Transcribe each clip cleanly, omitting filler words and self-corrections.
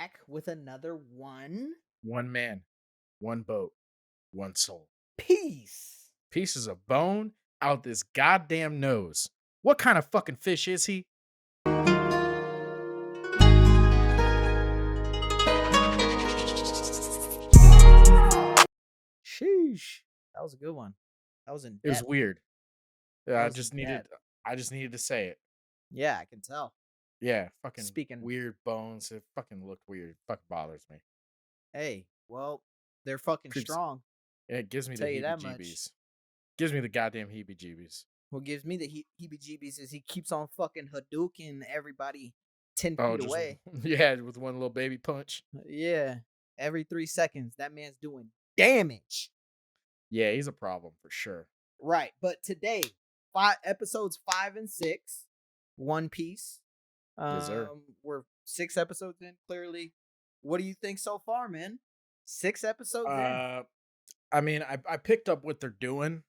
back with another one. One man, one boat, one soul. Peace. Pieces of bone out this goddamn nose. What kind of fucking fish is he? Sheesh. That was a good one. That was in It was depth. weird. That I was just in needed depth. I just needed to say it. Yeah, I can tell. Yeah, fucking Speaking. weird bones. It fucking looked weird. Fucking bothers me. Hey, well, they're fucking Creeps. strong. It gives me the Tell you that much. heebie-jeebies. Gives me the goddamn heebie-jeebies. What gives me the heebie-jeebies is he keeps on fucking Hadouken everybody 10 Oh, feet just away. yeah, with one little baby punch. Yeah. Every 3 seconds, that man's doing damage. Yeah, he's a problem for sure. Right. But today, episodes 5 and 6, One Piece. Yes, sir. We're 6 episodes in, clearly. What do you think so far, man? 6 episodes in. I mean, I picked up what they're doing.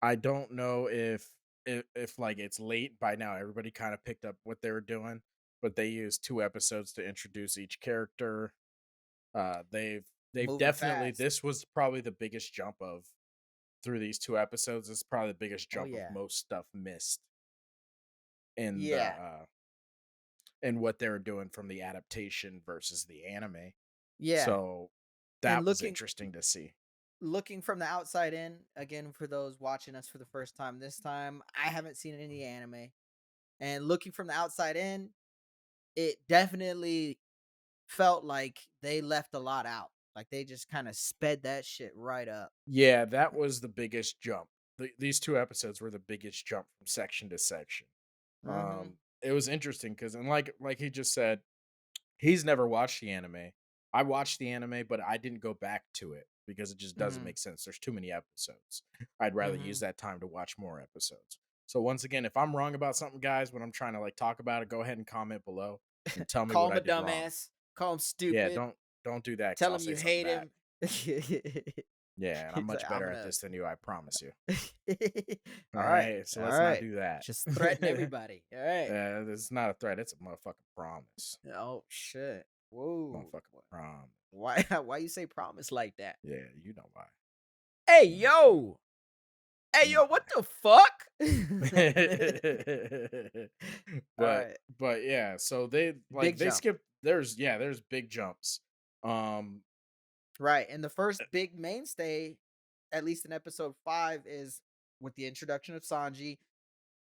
I don't know if like it's late by now. Everybody kind of picked up what they were doing, but they used 2 episodes to introduce each character. They've Moving definitely fast. this was probably the biggest jump of through these 2 episodes. It's probably the biggest jump yeah. of most stuff missed in Yeah. in what they were doing from the adaptation versus the anime. Yeah. So that was interesting to see. Looking from the outside in, again, for those watching us for the first time this time, I haven't seen any anime. And looking from the outside in, it definitely felt like they left a lot out. Like they just kind of sped that shit right up. Yeah, that was the biggest jump. These 2 episodes were the biggest jump from section to section. Mm-hmm. It was interesting because, and like he just said, he's never watched the anime. I watched the anime, but I didn't go back to it because it just doesn't make sense. There's too many episodes. I'd rather use that time to watch more episodes. So once again, if I'm wrong about something, guys, when I'm trying to like talk about it, go ahead and comment below and tell me Call what him I a did wrong. dumbass. Call him stupid. Yeah, don't do that. Tell him you hate him. Yeah, and I'm much like, better at this than you, I promise you. All right, so let's not do that. Just threaten everybody. All right. It's not a threat. It's a motherfucking promise. Oh shit! Whoa! Motherfucking promise. Why you say promise like that? Yeah, you know why. Hey yo! Hey yo! What the fuck? but yeah, so they like they skip. There's big jumps. Right, and the first big mainstay, at least in episode 5, is with the introduction of Sanji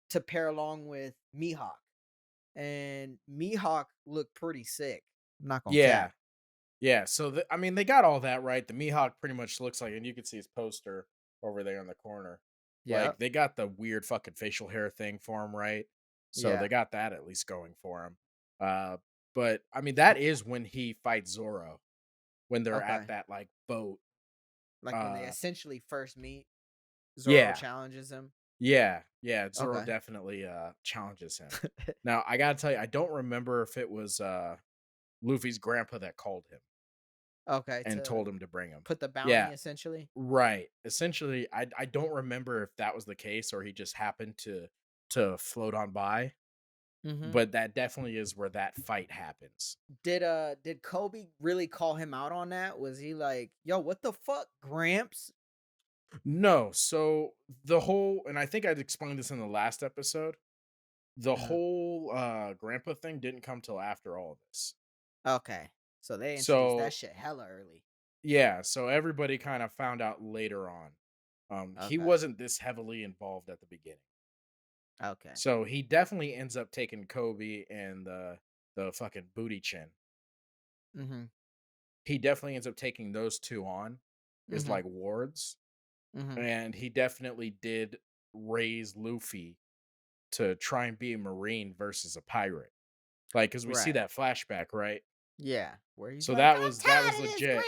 to pair along with Mihawk, and Mihawk looked pretty sick. I'm not gonna cap. Yeah. So I mean, they got all that right. The Mihawk pretty much looks like, and you can see his poster over there in the corner. Yeah, Like they got the weird fucking facial hair thing for him, right? So they got that at least going for him. But I mean, that is when he fights Zoro, when they're at that like boat, like when they essentially first meet. Zoro challenges him. Yeah, Zoro definitely challenges him. Now I gotta tell you, I don't remember if it was Luffy's grandpa that called him. Okay. And told him to bring him. Put the bounty, essentially. Right. Essentially, I don't remember if that was the case or he just happened to float on by. Mm-hmm. But that definitely is where that fight happens. Did Kobe really call him out on that? Was he like, yo, what the fuck, Gramps? No. So the whole, and I think I'd explained this in the last episode, the whole grandpa thing didn't come till after all of this. Okay. So they introduced that shit hella early. Yeah, so everybody kind of found out later on. He wasn't this heavily involved at the beginning. Okay. So he definitely ends up taking Kobe and the fucking booty chin. Mm-hmm. He definitely ends up taking those 2 on as like wards. Mm-hmm. And he definitely did raise Luffy to try and be a Marine versus a pirate. Like, because we see that flashback, right? Yeah. Where he's so like, that was legit.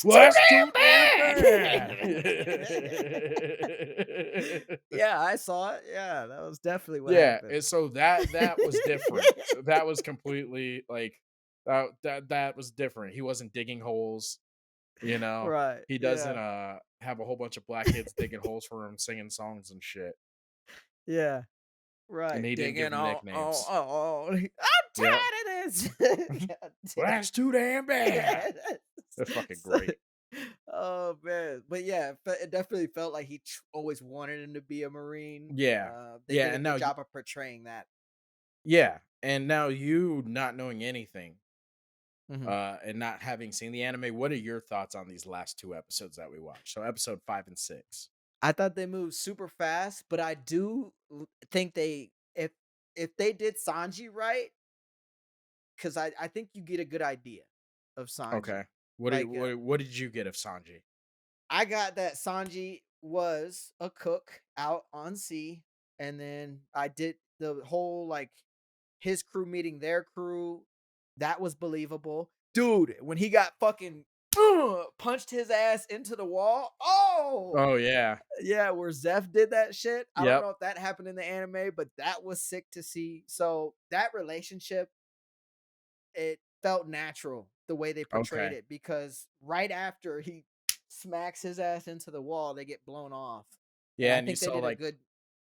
Let's do Yeah, I saw it. Yeah, that was definitely what happened. And so that was different. That was completely like that was different. He wasn't digging holes, you know. Right. He doesn't have a whole bunch of black kids digging holes for him, singing songs and shit. Yeah. Right. And he didn't give them nicknames. I'm tired of chance. God Well, damn. that's too damn bad. Yeah. That's fucking So great. oh, man. But, yeah, it definitely felt like he always wanted him to be a Marine. Yeah. They Yeah, did a and good now job of portraying that. yeah, and now you not knowing anything, Mhm. and not having seen the anime, what are your thoughts on these last 2 episodes that we watched? So episode 5 and 6. I thought they moved super fast, but I do think they if they did Sanji right, because I think you get a good idea of Okay. Sanji. Like, What did you get of Sanji? I got that Sanji was a cook out on sea, and then I did the whole like his crew meeting their crew. That was believable, dude. When he got fucking punched his ass into the wall. Oh, Oh, yeah. yeah, where Zeph did that shit. I don't Yep. know if that happened in the anime, but that was sick to see. So that relationship, it felt natural the way they portrayed Okay. it because right after he smacks his ass into the wall, they get blown off. And Yeah, I and you think they saw, did a like good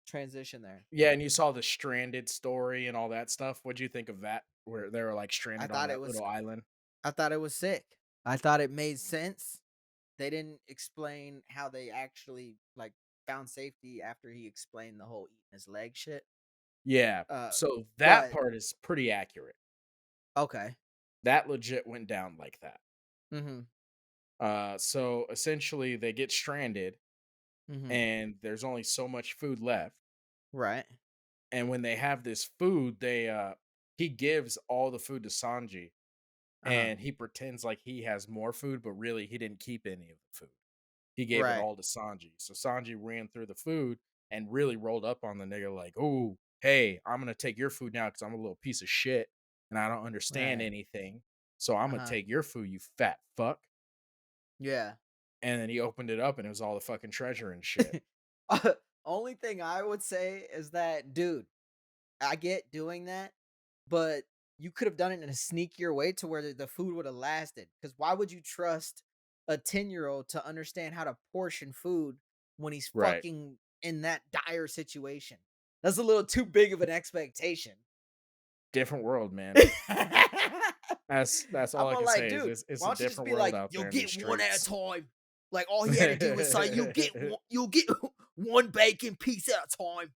transition there. yeah, and you saw the stranded story and all that stuff. What'd you think of that? Where they were, like, I stranded on thought it that was little island? I thought it was sick. I thought it made sense. They didn't explain how they actually like found safety after he explained the whole eating his leg shit. Yeah. Uh So that but part is pretty accurate. okay. That legit went down like that. Mhm. So essentially they get stranded Mhm. and there's only so much food left. Right. And when they have this food, he gives all the food to Sanji Uh-huh. and he pretends like he has more food, but really he didn't keep any of the food. He gave it Right. all to Sanji. So Sanji ran through the food and really rolled up on the nigga like, "Oh, hey, I'm gonna take your food now because I'm a little piece of shit and I don't understand Right. anything. So I'm gonna Uh-huh. take your food, you fat fuck." Yeah. And then he opened it up and it was all the fucking treasure and shit. Only thing I would say is that, dude, I get doing that, but you could have done it in a sneakier way to where the food would have lasted. Because why would you trust a 10-year-old to understand how to portion food when he's Right. fucking in that dire situation? That's a little too big of an expectation. Different world, man. That's all I'm I all can like, say is dude, it's why a don't you just different be world like, out you'll there in these get one at a streets. time. Like all he had to do was say, you'll get one bacon piece at a time.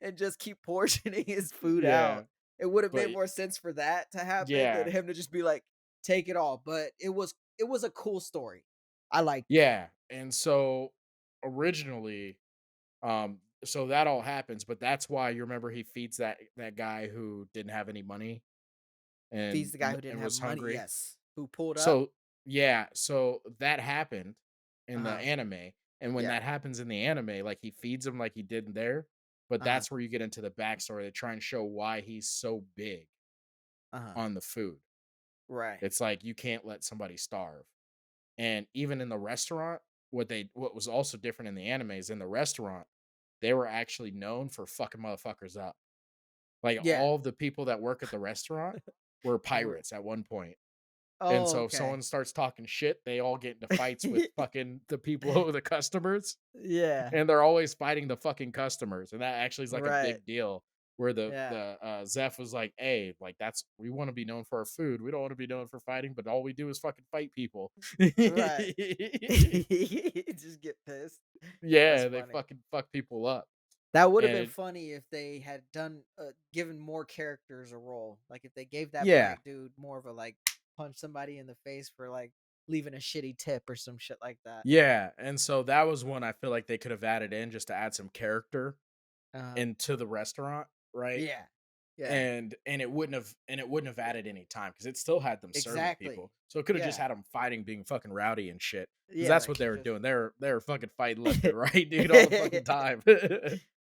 And just keep portioning his food out. Yeah, It would have made but more sense for that to happen than yeah, him to just be like, take it all. But it was a cool story. I liked it. yeah, and so originally, so that all happens, but that's why you remember he feeds that guy who didn't have any money Feeds and the guy who didn't and have was money. hungry. Yes. Who pulled up? So yeah, so that happened in the Uh-huh. anime, and when Yeah. that happens in the anime, like he feeds him like he did in there, but Uh-huh. that's where you get into the backstory. They try and show why he's so big Uh-huh. on the food. Right. It's like you can't let somebody starve. And even in the restaurant, what was also different in the anime is in the restaurant, they were actually known for fucking motherfuckers up. Like Yeah. all of the people that work at the restaurant were Were- pirates at one point. And Oh, so if okay. someone starts talking shit, they all get into fights with fucking the people, the customers, Yeah. and they're always fighting the fucking customers. And that actually is like a Right. big deal where Yeah. Zeph was like, "Hey, like that's we want to be known for our food. We don't want to be known for fighting, but all we do is fucking fight people." Right. Just get pissed. That's Yeah, they funny. fucking fuck people up. That would have And been it funny if they had done given more characters a role. Like if they gave that yeah. black dude more of a like punch somebody in the face for like leaving a shitty tip or some shit like that. Yeah, and so that was one I feel like they could have added in just to add some character Uh into the restaurant, right? yeah. Yeah. And it wouldn't have added any time because it still had them serving Exactly. people. So it could have just Yeah. had them fighting, being fucking rowdy and shit. Because Yeah, that's like what they were just doing. They were fucking fighting left and right, dude, all the fucking time.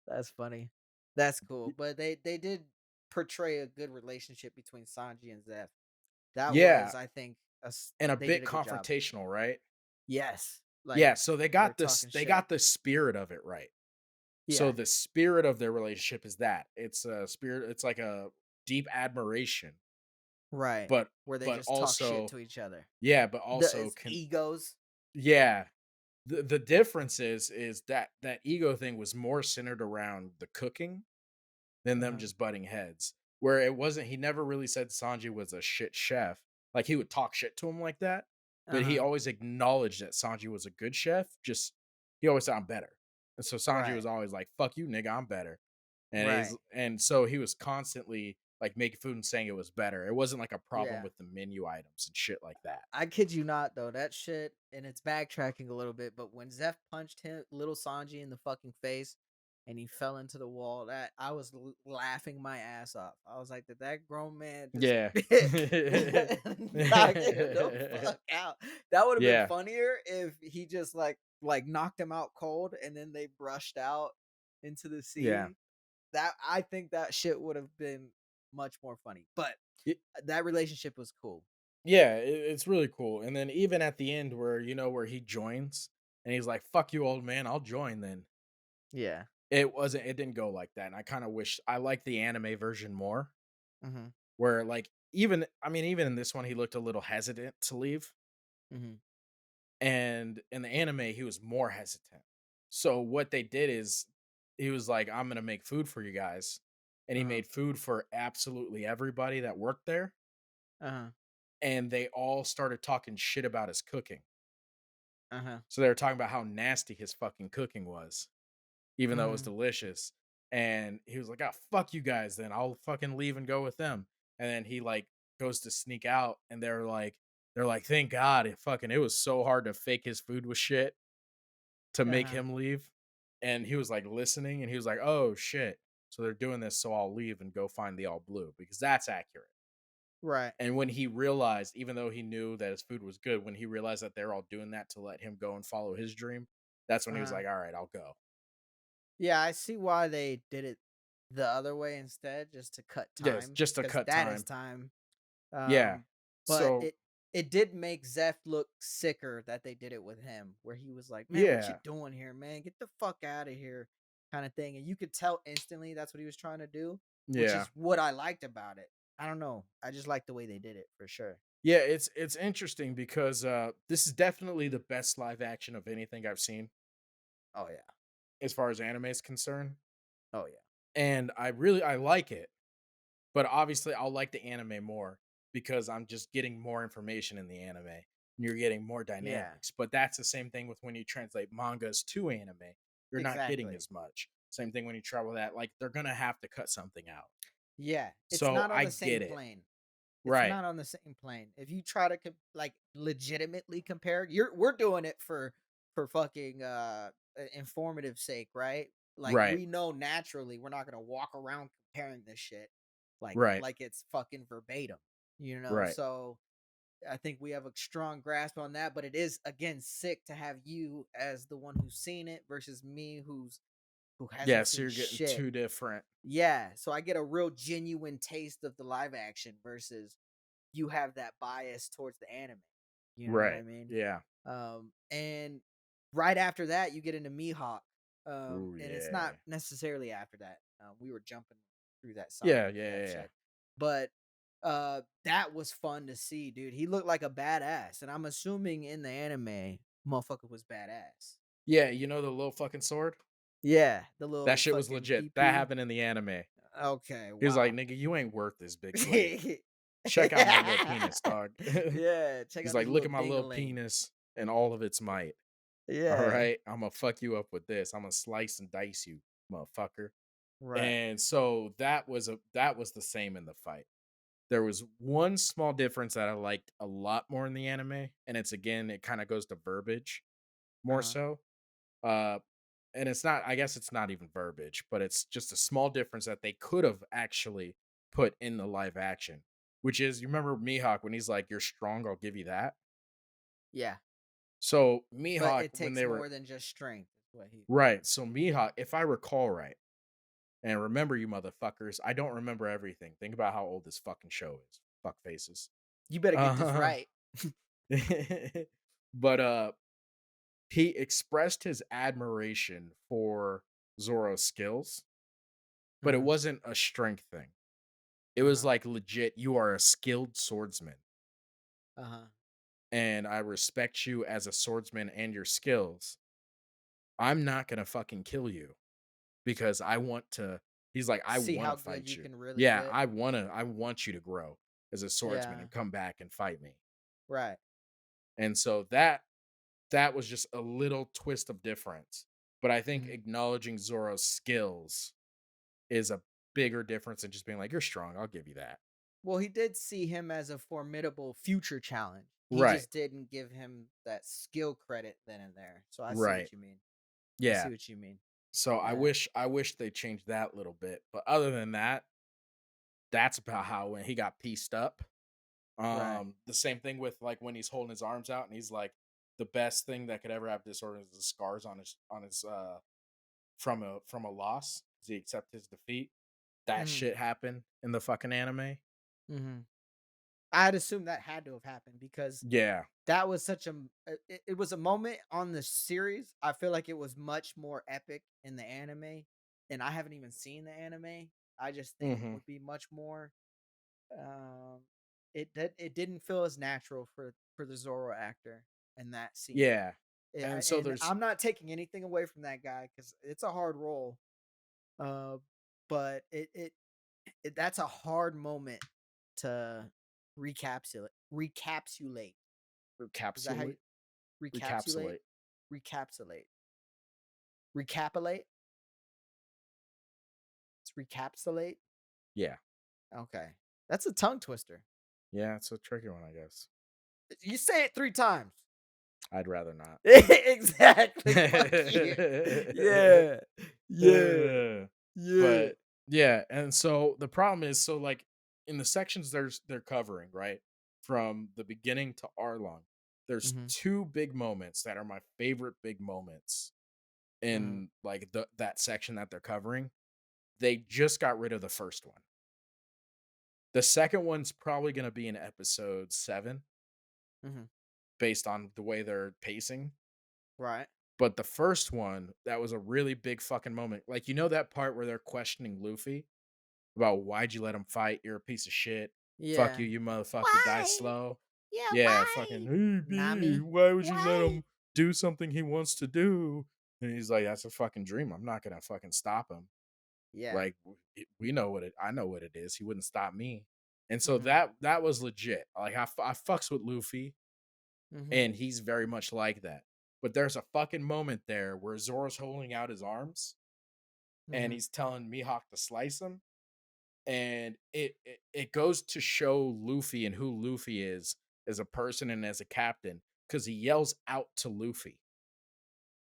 That's funny. That's cool. But they did portray a good relationship between Sanji and Zeph. That Yeah, was, I think, and a they did bit a good job. confrontational, right? Yes. Like Yeah, so they're talking they shit. got the spirit of it right. So Yeah. the spirit of their relationship is that it's a spirit. It's like a deep admiration, Right. but Where they but just talk shit also to each other. yeah, but The also it's can egos. yeah. The difference is that that ego thing was more centered around the cooking than them Uh-huh. just butting heads. where it wasn't he never really said Sanji was a shit chef. Like, he would talk shit to him like that, but he Uh-huh. always acknowledged that Sanji was a good chef, just he always said, "I'm better." And so Sanji Right. was always like, "Fuck you, nigga, I'm better." Right. And so he was constantly, like, making food and saying it was better. It wasn't, like, a problem Yeah. with the menu items and shit like that. I kid you not though, that shit, and it's backtracking a little bit, but when Zeph punched him, little Sanji, in the fucking face, and he fell into the wall, that I was laughing my ass off. I was like, "Did that grown man just Yeah. knock him the fuck out?" That would have been Yeah. funnier if he just knocked him out cold, and then they brushed out into the Yeah. sea. That I think that shit would have been much more funny. But Y that relationship was cool. yeah, it's really cool, and then even at the end where, where he joins, and he's like, "Fuck you, old man, I'll join then." Yeah. It didn't go like that, and I kinda wish I like the anime version more, Mhm. where, like, even in this one, he looked a little hesitant to leave, Mhm. and in the anime, he was more hesitant. So what they did is he was like, "I'm gonna make food for you guys," and he Uh-huh. made food for absolutely everybody that worked there, Uh-huh. and they all started talking shit about his cooking. Uh-huh. So they were talking about how nasty his fucking cooking was, even though it was Mhm. delicious. And he was like, "Ah, fuck you guys, then I'll fucking leave and go with them." And then he like goes to sneak out, and they're like, "Thank God, it was so hard to fake his food with shit to make Uh-huh. him leave." And he was like listening, and he was like, "Oh shit." So they're doing this, so I'll leave and go find the all blue because that's accurate. Right. And when he realized, even though he knew that his food was good, when he realized that they're all doing that to let him go and follow his dream, that's when he was Uh-huh. like, "All right, I'll go." Yeah, I see why they did it the other way instead, just to cut Yes, time, just to because cut that is time. time. Yeah. Um, but So it did make Zeph look sicker that they did it with him, where he was like, "Man, what you yeah, doing here, man? Get the fuck out of here," kind of thing. And you could tell instantly that's what he was trying to do, which yeah, is what I liked about it. I don't know. I just like the way they did it for sure. yeah. It's interesting because this is definitely the best live action of anything I've seen Oh yeah. as far as anime is concerned, Oh yeah. and I like it. But obviously, I'll like the anime more because I'm just getting more information in the anime, and you're getting more Yeah. dynamics. But that's the same thing with when you translate mangas to anime. You're not getting Exactly. as much. Same thing when you travel that. Like, they're gonna have to cut something out. Yeah. It's So not on I the same get it. plane. It's Right. not on the same plane. If you try to legitimately compare, we're doing it for fucking informative sake, right? Like Right. we know naturally we're not gonna walk around comparing this shit Right. like it's fucking verbatim, you know. Right. So I think we have a strong grasp on that, but it is again sick to have you as the one who's seen it versus me who Yeah. hasn't So seen you're getting shit. two different. Yeah, so I get a real genuine taste of the live action versus you have that bias towards the anime. You know what I Right. mean? Yeah. And right after that, you get into Mihawk. Ooh, And it's not yeah. necessarily after that. We were jumping through that saga Yeah. with Yeah. that Yeah. shit, but that was fun to see, dude. He looked like a badass, and I'm assuming in the anime, motherfucker was badass. Yeah. You know the little fucking sword? Yeah, the That little shit was fucking legit. That PP. happened in the anime. Okay, He was like, wow. "Nigga, you ain't worth this big blade. Yeah. Check out my little penis, dog." Yeah, check He's out like, this "Look little at my little dingaling. penis and all of its might. All Yeah, right, I'm gonna fuck you up with this. I'm gonna slice and dice you, motherfucker." right. And so that was the same in the fight. There was one small difference that I liked a lot more in the anime, and it's again, it kind of goes to verbiage more Uh-huh. so. Uh, and it's not, I guess it's not even verbiage, but it's just a small difference that they could have actually put in the live action, which is you remember Mihawk when he's like, "You're strong, I'll give you that." Yeah, So but Mihawk, it when takes they were more than just strength, is what he right, so Mihawk, if I recall right, and remember you motherfuckers, I don't remember everything. Think about how old this fucking show is. Fuck faces. You better get this Uh, right. but he expressed his admiration for Zoro's skills, but it Uh-huh, wasn't a strength thing. It was uh-huh, like legit, you are a skilled swordsman, uh-huh. and I respect you as a swordsman and your skills. I'm not gonna fucking kill you because I want to. He's like, "I See wanna how good fight you you. can really Yeah, get. I want you to grow as a swordsman Yeah. and come back and fight me." Right. And so that was just a little twist of difference. But I think Mhm. acknowledging Zoro's skills is a bigger difference than just being like, "You're strong, I'll give you that." Well, he did see him as a formidable future challenge. He Right, just didn't give him that skill credit then and there. So I see right. what you mean. I see Yeah. what you mean. So Yeah. I wish they changed that little bit. But other than that, that's about how when he got pieced up. Right. The same thing with like when he's holding his arms out and he's like, the best thing that could ever have disorder is the scars on his from a loss. Does he accept his defeat? That Mhm. shit happened in the fucking anime. Mhm. I'd assume that had to have happened because Yeah. that was such it was a moment on the series. I feel like it was much more epic in the anime, and I haven't even seen the anime. I just think it Hmm. would be much more. Um, it didn't feel as natural for the Zoro actor in that scene. Yeah. Yeah, And so and there's I'm not taking anything away from that guy because it's a hard role. Uh, but that's a hard moment to recapsulate. Is that how you encapsulate recapsulate? recapsulate. Recapsulate. Recapitulate? It's recapsulate? Yeah. Okay. That's a tongue twister. Yeah, it's a tricky one, I guess. You say it 3 times. I'd rather not. Exactly. Fuck you. Yeah. Yeah. Uh, Yeah. but yeah, and so the problem is, so like in the sections they're covering, right? From the beginning to Arlong, there's Mhm. two big moments that are my favorite big moments Mhm. in like that section that they're covering. They just got rid of the first one. The second one's probably going to be in episode 7 Mhm. based on the way they're pacing. Right. But the first one, that was a really big fucking moment. Like, you know that part where they're questioning Luffy about why'd you let him fight? You're a piece of shit. Fuck Yeah. you, you motherfucker. Die Why? slow. Yeah, Yeah, fucking, why? hey, B, Nami? why would you let Why? him do something he wants to do? And he's like, that's a fucking dream. I'm not gonna fucking stop him. Yeah. Like, we know what it. I know what it is. He wouldn't stop me. And so Mhm. that was legit. Like, I fucks with Luffy, Mhm. and he's very much like that. But there's a fucking moment there where Zoro's holding out his arms and Mhm. he's telling Mihawk to slice him, and it goes to show Luffy and who Luffy is as a person and as a captain because he yells out to Luffy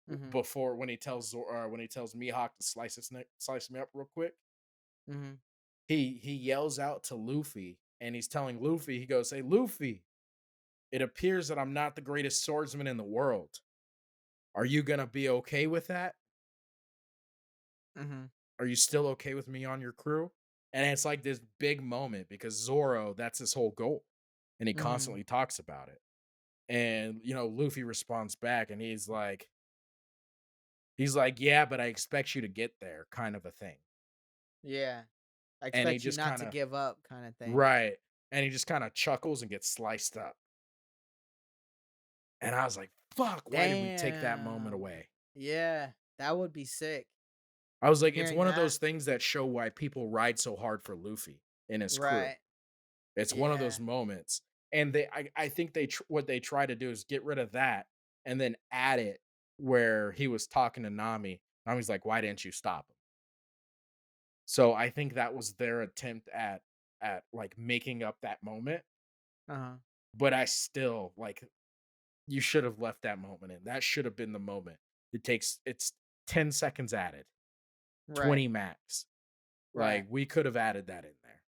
Mhm. before when he tells Mihawk to slice me up real quick. Mhm. He yells out to Luffy and he's telling Luffy, he goes, "Hey Luffy, it appears that I'm not the greatest swordsman in the world. Are you gonna be okay with that? Mhm. Are you still okay with me on your crew?" And it's like this big moment because Zoro, that's his whole goal. And he Mhm. constantly talks about it. And, Luffy responds back and he's like, "Yeah, but I expect you to get there," kind of a thing. Yeah. I And he expect you just not kind to of give up kinda thing. right. And he just kind of chuckles and gets sliced up. And I was like, fuck, why did we take that moment Damn. away? Yeah. That would be sick. I was like, it's Hearing one of that. those things that show why people ride so hard for Luffy and his crew. Right. It's one of those Yeah. moments, and I think what they try to do is get rid of that and then add it where he was talking to Nami. Nami's like, "Why didn't you stop him?" So I think that was their attempt at like making up that moment. Uh-huh. But I still like you should have left that moment in. That should have been the moment. It's 10 seconds added, Right. 20 max. Right. Like we could have added that in there.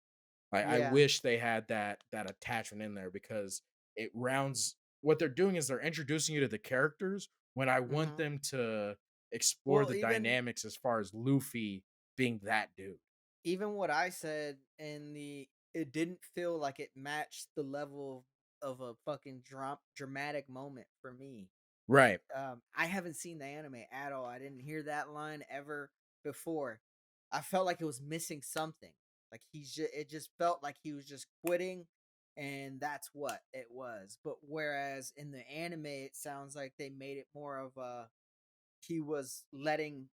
I Yeah. wish they had that attachment in there because it rounds what they're doing is they're introducing you to the characters when I want Mhm. them to explore Well, the dynamics as far as Luffy being that dude. even what I said in the it didn't feel like it matched the level of a fucking dramatic moment for me. Right. I haven't seen the anime at all. I didn't hear that line ever before. I felt like it was missing something. Like it just felt like he was just quitting, and that's what it was. But whereas in the anime, it sounds like they made it more of a he was letting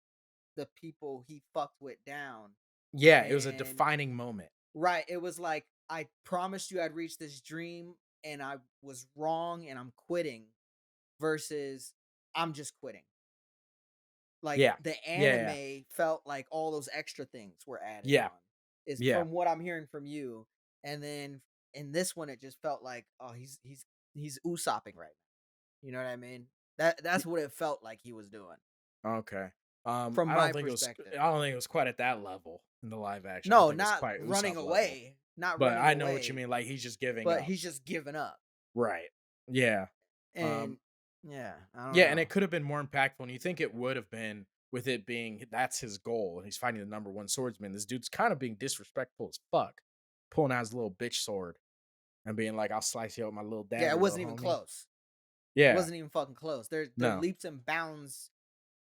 the people he fucked with down. Yeah, it was a And defining moment. right, it was like, I promised you I'd reach this dream and I was wrong and I'm quitting versus I'm just quitting. Like Yeah. the Yeah, yeah. anime felt like all those extra things were added Yeah. on. Is Yeah. from what I'm hearing from you. And then in this one it just felt like, oh, he's usopping right now. You know what I mean? Y That's what it felt like he was doing okay. from my perspective. I don't think it was quite at that level in the live action. I don't No, think it's not quite running Usopp level. away, not But running I know what you away, mean, like, he's just giving but up. he's just giving up. Right. Yeah. And Um, yeah, I don't yeah, and it know. could have been more impactful, and you think it would have been with it being that's his goal, and he's fighting the number 1 swordsman. This dude's kind of being disrespectful as fuck, pulling out his little bitch sword and being like, "I'll slice you up with my little Yeah, it dagger, little wasn't even homie." close. It Yeah. wasn't even fucking close. They're No. leaps and bounds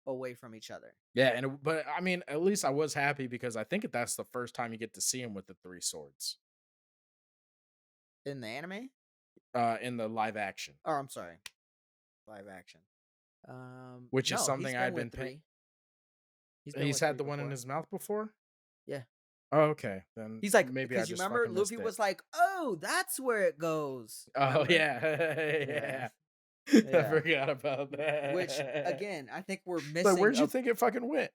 away from each other. Yeah, but I mean, at least I was happy because I think that's the first time you get to see him with the 3 swords, In the anime? in the live action, Oh, I'm sorry. Live action. which is No, something I had been paying. He's been He's with had 3 the one in before. his mouth before? Yeah. Oh, okay, then He's like, maybe I because you just remember fucking missed Luffy it. was like, "Oh, that's where it goes." Oh, Remember? Yeah. yeah. Yeah. I Yeah. forgot about Which that. again, I think we're But missing where'd you a think it fucking went?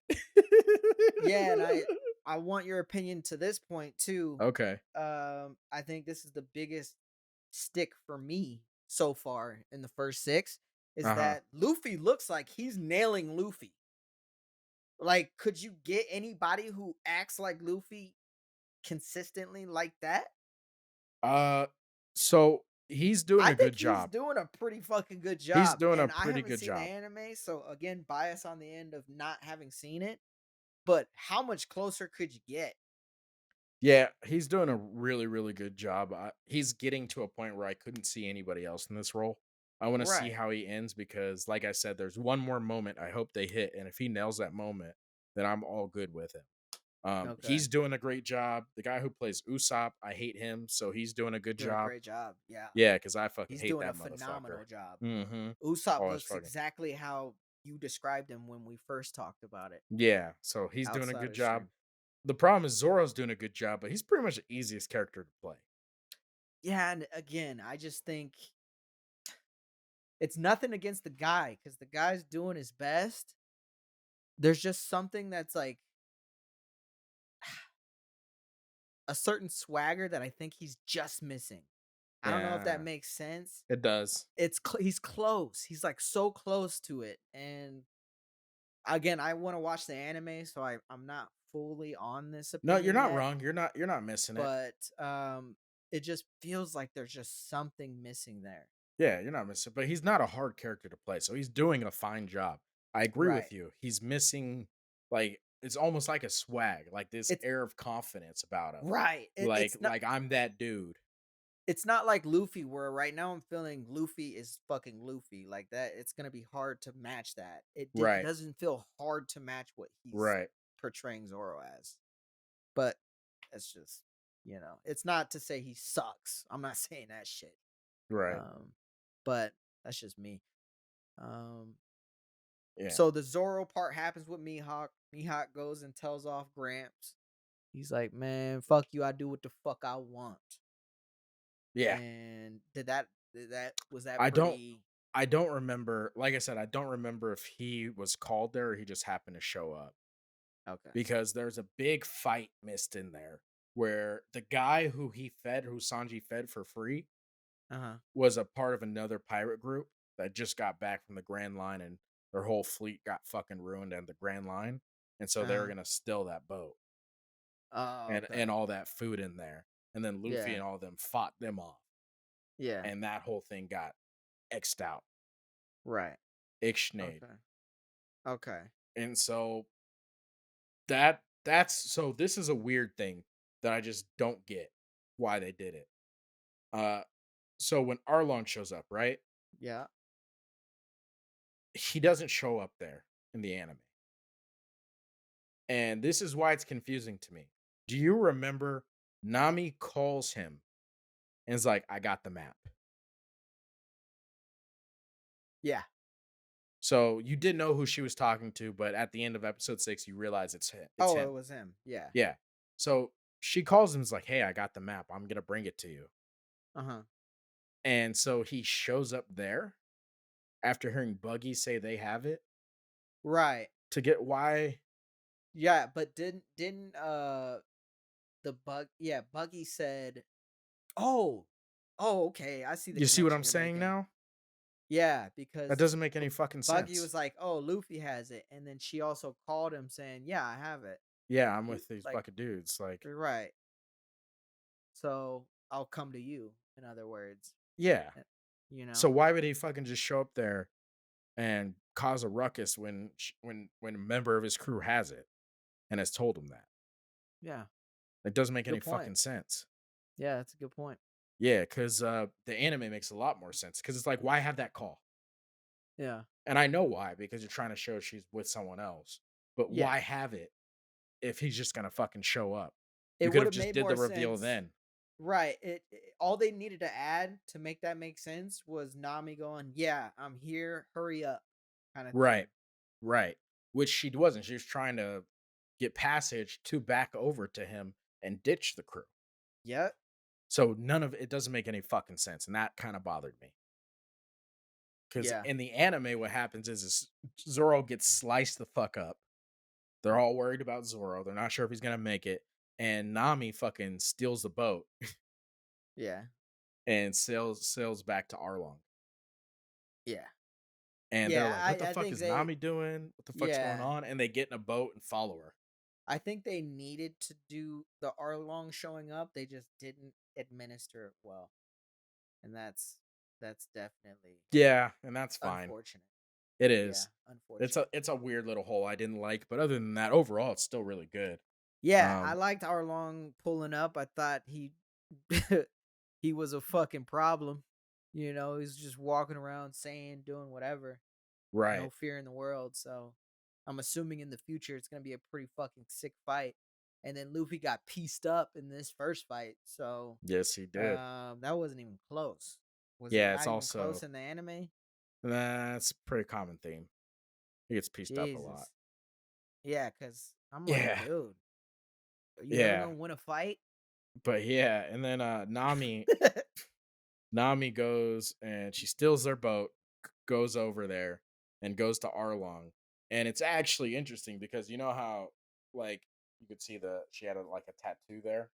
yeah, and I want your opinion to this point too. Okay. I think this is the biggest stick for me so far in the first 6 is Uh-huh. that Luffy looks like he's nailing Luffy. Like, could you get anybody who acts like Luffy consistently like that? Uh, so he's doing I a good think he's job. doing a pretty fucking good He's job, doing a and I pretty haven't good seen the job. anime, so again, bias on the end of not having seen it. But how much closer could you get? Yeah, he's doing a really, really good job. He's getting to a point where I couldn't see anybody else in this role. I want to see Right. how he ends because, like I said, there's one more moment I hope they hit, and if he nails that moment, then I'm all good with him. Okay. He's doing a great job. The guy who plays Usopp, I hate him, so he's doing a good Doing a job. great job. Yeah. Yeah, because I fucking He's hate doing a that motherfucker. phenomenal job. Mm-hmm. Usopp Always looks fucking exactly how you described him when we first talked about it yeah. So he's doing a outside good of the job. stream. The problem is Zoro's doing a good job, but he's pretty much the easiest character to play. Yeah, and again, I just think it's nothing against the guy because the guy's doing his best. There's just something that's like a certain swagger that I think he's just missing. I don't know if that Yeah, makes sense. it does. He's close. He's like so close to it. And again, I want to watch the anime, so I'm not fully on this No, you're opinion not yet, wrong. You're not missing it. but it just feels like there's just something missing there. Yeah, you're not missing. But he's not a hard character to play, so he's doing a fine job. I agree Right. with you. He's missing like it's almost like a swag, like this It's air of confidence about him. right. Like I'm that dude. It's not like Luffy where right now I'm feeling Luffy is fucking Luffy like that. It's gonna be hard to match that. Right. Doesn't feel hard to match what he's Right. portraying Zoro as. But it's just it's not to say he sucks. I'm not saying that shit. Right. Um, but that's just me. Um, Yeah. so the Zoro part happens with Mihawk. Mihawk goes and tells off Gramps. He's like, "Man, fuck you. I do what the fuck I want." Yeah. And did that was that I don't pretty I don't remember, like I said, I don't remember if he was called there or he just happened to show up okay? because there's a big fight missed in there where the guy who Sanji fed for free Uh-huh. was a part of another pirate group that just got back from the Grand Line and their whole fleet got fucking ruined on the Grand Line. And so they were Uh-huh. gonna steal that boat Oh, and okay. all that food in there. And then Luffy Yeah. and all of them fought them off. Yeah. And that whole thing got X'd out. Right. Ixnayed. Okay. Okay. And so so this is a weird thing that I just don't get why they did it. Uh so when Arlong shows up, right? Yeah. He doesn't show up there in the anime. And this is why it's confusing to me. Do you remember Nami calls him and is like, I got the map. Yeah. So you didn't know who she was talking to, but at the end of episode 6, you realize it's him. It's Oh, it him. was him. Yeah. Yeah. So she calls him, is like, "Hey, I got the map. I'm gonna bring it to you." Uh-huh. And so he shows up there after hearing Buggy say they have it Right. to get why. Yeah, but didn't Buggy said, "Oh. Oh, okay. I see the You see what connection I'm you're saying making." now? Yeah, That because doesn't make any fucking Buggy sense. was like, "Oh, Luffy has it." And then she also called him saying, "Yeah, I have it." Yeah, I'm L- with these Like, fucking dudes. Like, right. So, I'll come to you, in other words. yeah. uh, You So know? why would he fucking just show up there and cause a ruckus when when a member of his crew has it and has told him that? Yeah. It doesn't make any Good point. fucking sense. Yeah, that's a good point. Yeah, because the anime makes a lot more sense. Because it's like, why have that call? Yeah. And I know why, because you're trying to show she's with someone else. But Yeah. why have it if he's just gonna fucking show up? It You could would have have just made did more the reveal sense. then. Right. All they needed to add to make that make sense was Nami going, "Yeah, I'm here. Hurry up," kind of Right. thing. Right. Which she wasn't. She was trying to get passage to back over to him and ditch the crew. Yep. So none of it doesn't make any fucking sense. And that kind of bothered me. Because Yeah. in the anime, what happens is Zoro gets sliced the fuck up. They're all worried about Zoro. They're not sure if he's gonna make it. And Nami fucking steals the boat Yeah. and sails back to Arlong. Yeah. And they're Yeah. like, "What the I fuck think is Nami they. doing? What the fuck's going Yeah. on?" And they get in a boat and follow her. I think they needed to do the Arlong showing up. They just didn't administer it well, and that's definitely Yeah, and that's fine. unfortunate. It Yeah, is. unfortunate. It's a weird little hole I didn't like, but other than that, overall, it's still really good. Yeah, I Um, liked Arlong pulling up. I thought he he was a fucking problem. He's just walking around saying, doing whatever. No right. fear in the world. So I'm assuming in the future it's gonna be a pretty fucking sick fight. And then Luffy got pieced up in this first fight. So Yes, he did. that wasn't even close. Was it Yeah, it's not even close also in the anime? that's a pretty common theme. He gets pieced up a lot. Jesus. Yeah, because I'm like, Yeah, dude, are you ever yeah. gonna win a fight? But yeah, and then Nami goes and she steals their boat, goes over there, and goes to Arlong. And it's actually interesting because you know how like you could see the she had like a tattoo there.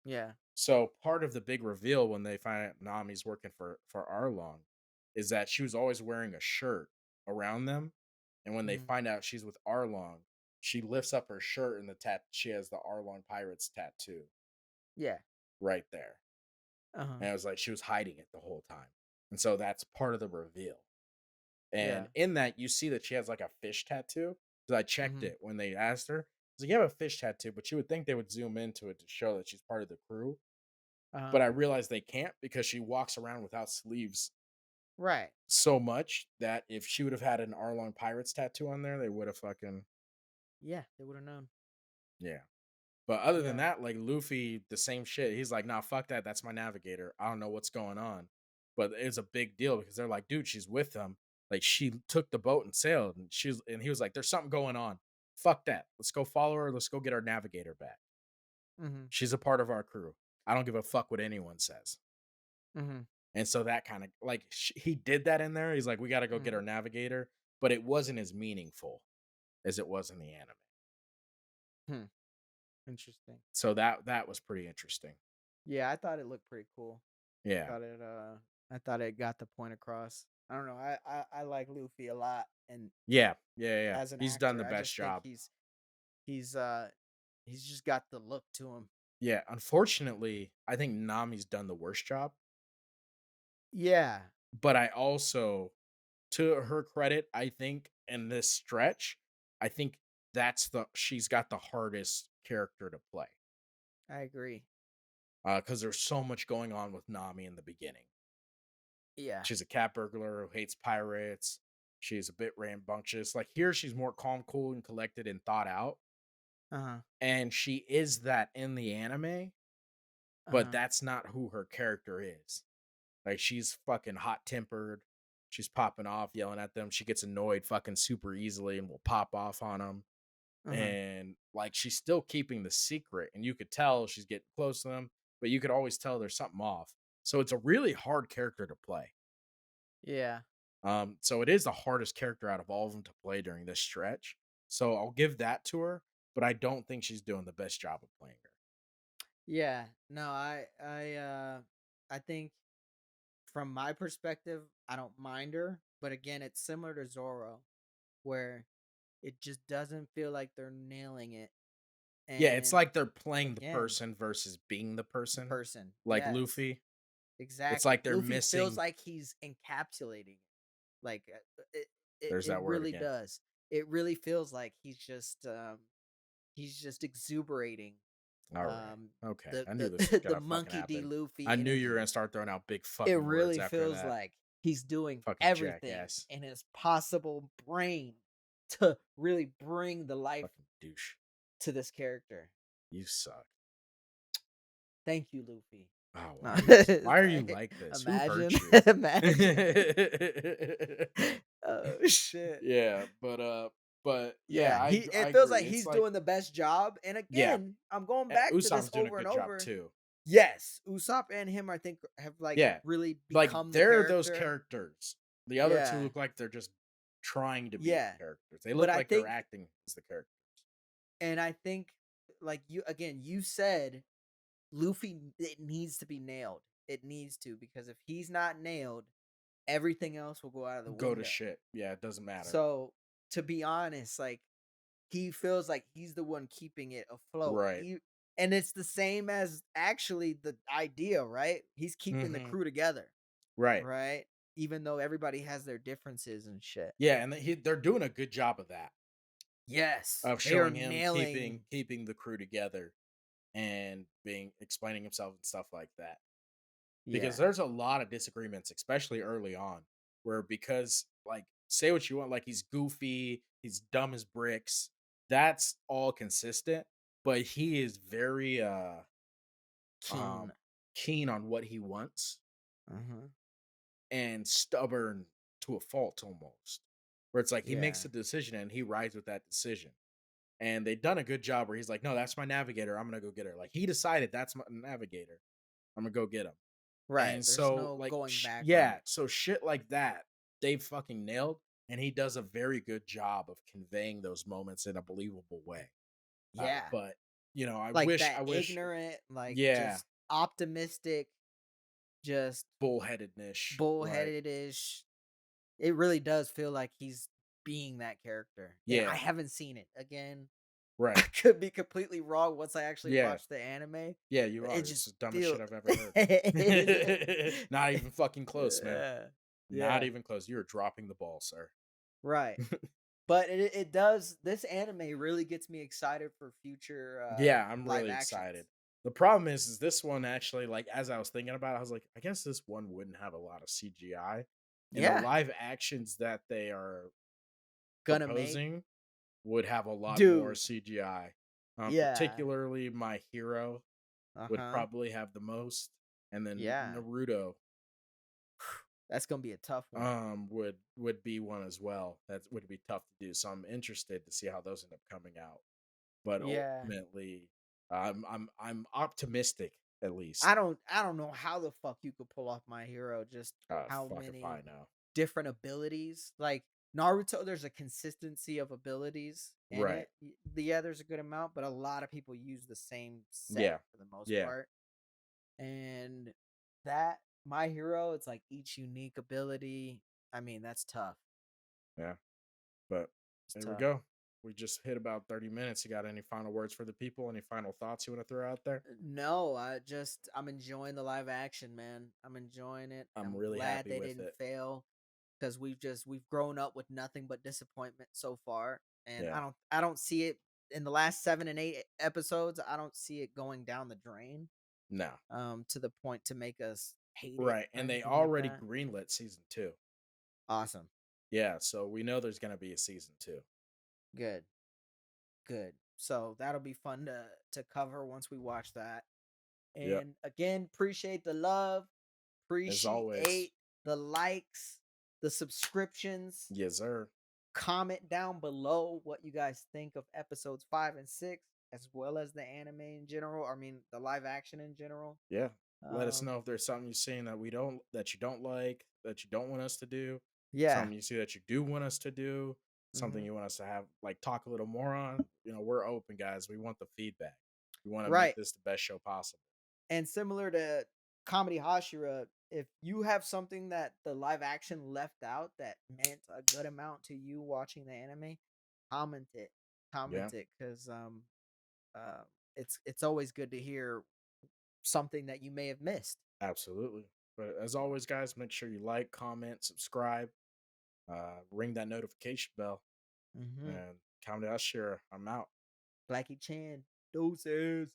Yeah. So part of the big reveal when they find out Nami's working for Arlong is that she was always wearing a shirt around them, and when they Hmm. find out she's with Arlong, she lifts up her shirt and the she has the Arlong Pirates tattoo Yeah. right there. Uh-huh. And it was like she was hiding it the whole time. And so that's part of the reveal. And Yeah. in that, you see that she has like a fish tattoo. Because I checked Hmm. it when they asked her. It's like, you have a fish tattoo, but you would think they would zoom into it to show that she's part of the crew. Uh-huh. But I realized they can't because she walks around without sleeves Right. so much that if she would have had an Arlong Pirates tattoo on there, they would have fucking, Yeah, they would have known. yeah. But other than Yeah. that, like Luffy, the same shit. He's like, nah, fuck that. That's my navigator. I don't know what's going on. But it's a big deal because they're like, dude, she's with them. Like she took the boat and sailed, and he was like, there's something going on. Fuck that. Let's go follow her. Let's go get our navigator back. Hmm. She's a part of our crew. I don't give a fuck what anyone says. Hmm. And so that kind of like he did that in there. He's like, we got to go get Hmm. our navigator, but it wasn't as meaningful as it was in the anime. Hmm. Interesting. So that was pretty interesting. Yeah, I thought it looked pretty cool. Yeah. I thought it got the point across. I don't know. I like Luffy a lot, and Yeah, yeah, yeah. as an He's done actor, the I best just think job. he's uh he's just got the look to him. Yeah, unfortunately, I think Nami's done the worst job, Yeah, but I also, to her credit, I think in this stretch, I think that's the she's got the hardest character to play I agree. because there's so much going on with Nami in the beginning. Yeah. She's a cat burglar who hates pirates. She's a bit rambunctious. Like here, she's more calm, cool, and collected and thought out, Uh-huh. and she is that in the anime, but Uh-huh. that's not who her character is. Like she's fucking hot tempered. She's popping off, yelling at them. She gets annoyed fucking super easily and will pop off on them. Uh-huh. and like she's still keeping the secret, and you could tell she's getting close to them, but you could always tell there's something off. So it's a really hard character to play. Yeah. So it is the hardest character out of all of them to play during this stretch. So I'll give that to her, but I don't think she's doing the best job of playing her. Yeah. No, I think from my perspective, I don't mind her, but again, it's similar to Zoro where it just doesn't feel like they're nailing it. Yeah, it's And like they're playing the again, person versus being the the person, person. like Yes. Luffy. It's Exactly. like they're Luffy feels missing. like he's encapsulating it. Like There's it that word really again. does. It really feels like he's just exuberating All right. um Okay. the I knew this was the the gonna fucking monkey D. happen. Luffy I knew you were gonna energy. start throwing out big It fucking words really after feels that. like he's doing Fucking everything jackass. in his possible brain to really bring the life Fucking douche. to this character. You suck. Thank you, Luffy. Oh, No, why it's are you like, like this? Who imagine, hurt you? imagine. Oh shit. Yeah, but yeah, Yeah, he I it feels agree. like It's he's like doing the best job. And yeah, again, I'm going back to this Usopp's doing a over and good job over. too. Yes, Usopp and him, I think, have like Yeah, really like become the they're those character. characters. The other two Yeah, look like they're just trying to be the yeah. characters. They But look I like they're think, acting as the character. and I think, like you again, you said Luffy, it needs to be nailed. It needs to, because if he's not nailed, everything else will go out of the Go to window. shit. Yeah, it doesn't matter. So to be honest, like he feels like he's the one keeping it afloat. Right. And it's the same as actually the idea, right? He's keeping the Hmm. crew together, Right. right? Even though everybody has their differences and shit. Yeah, and they're doing a good job of that, Yes, of they are showing him nailing. keeping the crew together and being explaining himself and stuff like that. Because Yeah, there's a lot of disagreements, especially early on, where because like say what you want, like he's goofy, he's dumb as bricks. That's all consistent, but he is very keen. um keen on what he wants Uh-huh. and stubborn to a fault almost. Where it's like he makes Yeah, a decision and he rides with that decision. And they've done a good job where he's like, no, that's my navigator. I'm gonna go get her. Like he decided that's my navigator. I'm gonna go get him. right. And There's so, no like, going back on yeah, it. so shit like that, they fucking nailed. And he does a very good job of conveying those moments in a believable way. Yeah, But you know, like that I wish, ignorant, like yeah, just optimistic, just bullheadedness, like, bullheaded ish. It really does feel like he's being that character, and I yeah, haven't seen it. Again, I right, could be completely wrong once I actually yeah, watch the anime, yeah, you but it are. It's just the dumbest feel shit I've ever heard. it Not even fucking close, man. yeah, Not yeah, even close. You're dropping the ball, sir. right. But it does, this anime really gets me excited for future, Yeah, I'm live really actions. excited. The problem is this one actually, like, as I was thinking about it, I was like, I guess this one wouldn't have a lot of CGI. And the Yeah, live actions that they are gonna make proposing would have a lot more dude, CGI. yeah, Particularly My Hero would uh-huh, probably have the most. And then yeah. Naruto That's gonna be a tough one. would be one as well. That would be tough to do. So I'm interested to see how those end up coming out. But Yeah. ultimately, I'm optimistic at least. I don't know how the fuck you could pull off My Hero, just how Fuck if I many know. different abilities. Like Naruto, there's a consistency of abilities in Right. it. Yeah, there's a good amount, but a lot of people use the same set Yeah. for the most Yeah. part. And that My Hero, it's like each unique ability. I mean, that's tough. Yeah. But It's there we tough. go. We just hit about 30 minutes. You got any final words for the people? Any final thoughts you want to throw out there? No, I'm enjoying the live action, man. I'm enjoying it. I'm I'm really glad happy they with didn't it. fail because we've grown up with nothing but disappointment so far, and Yeah. I don't see it in the last 7 and 8 episodes. I don't see it going down the drain, No. to the point to make us hate it Right. or And they anything like already that. greenlit season two. Awesome, Yeah. So we know there's going to be a season two. good, good. So that'll be fun to cover once we watch that. Yep. And again, appreciate the love, As always. appreciate the likes, the subscriptions. Yes, sir. comment down below what you guys think of episodes 5 and 6, as well as the anime in general. I mean, the live action in general. Yeah. Let us know Um, if there's something you've seen that you don't like, that you don't want us to do, yeah. something you see that you do want us to do, something Hmm. you want us to have like talk a little more on. We're open, guys. We want the feedback. We want to make Right. this the best show possible. And similar to Comedy Hashira, if you have something that the live action left out that meant a good amount to you watching the anime, comment it. Yeah, Comment it because uh, it's always good to hear something that you may have missed. absolutely. But as always, guys, make sure you like, comment, subscribe, ring that notification bell, Hmm. and count us sure I'm out. Blackie Chan, doses.